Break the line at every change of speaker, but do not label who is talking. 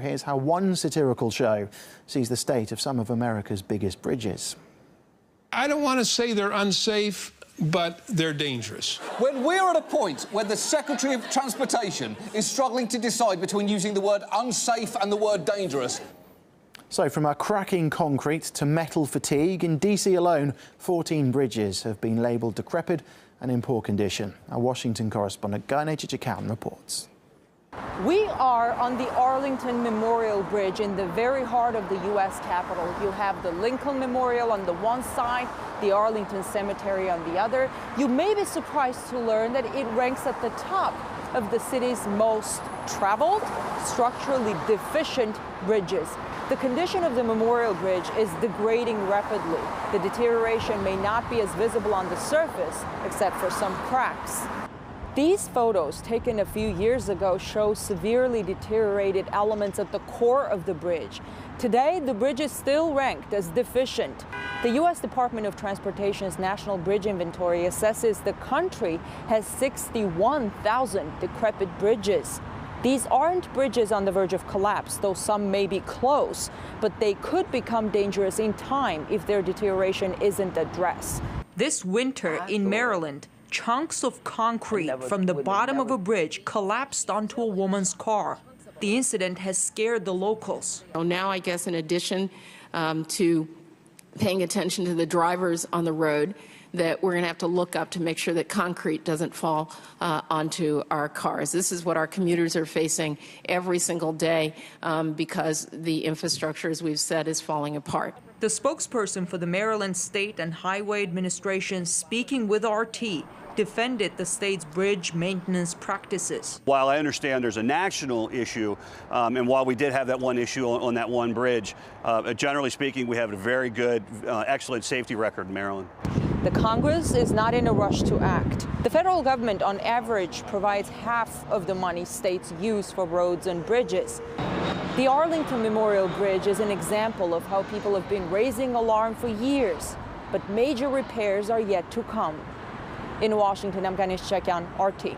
Here's how one satirical show sees the state of some of America's biggest bridges.
I don't want to say they're unsafe, but they're dangerous.
When we're at a point where the Secretary of Transportation is struggling to decide between using the word unsafe and the word dangerous.
So from a cracking concrete to metal fatigue, in DC alone, 14 bridges have been labelled decrepit and in poor condition. Our Washington correspondent Guy Chichikaun reports.
We are on the Arlington Memorial Bridge in the very heart of the U.S. Capitol. You have the Lincoln Memorial on the one side, the Arlington Cemetery on the other. You may be surprised to learn that it ranks at the top of the city's most traveled, structurally deficient bridges. The condition of the Memorial Bridge is degrading rapidly. The deterioration may not be as visible on the surface, except for some cracks. These photos taken a few years ago show severely deteriorated elements at the core of the bridge. Today, the bridge is still ranked as deficient. The U.S. Department of Transportation's National Bridge Inventory assesses the country has 61,000 decrepit bridges. These aren't bridges on the verge of collapse, though some may be close, but they could become dangerous in time if their deterioration isn't addressed. This winter in Maryland, chunks of concrete from the bottom of a bridge collapsed onto a woman's car. The incident has scared the locals.
Now, I guess in addition to paying attention to the drivers on the road, that we're going to have to look up to make sure that concrete doesn't fall onto our cars. This is what our commuters are facing every single day because the infrastructure, as we've said, is falling apart.
The spokesperson for the Maryland State and Highway Administration, speaking with RT, defended the state's bridge maintenance practices.
While I understand there's a national issue, and while we did have that one issue on that one bridge, generally speaking, we have a very good, excellent safety record in Maryland.
The Congress is not in a rush to act. The federal government, on average, provides half of the money states use for roads and bridges. The Arlington Memorial Bridge is an example of how people have been raising alarm for years, but major repairs are yet to come. In Washington, I'm Guy Chichikaun, RT.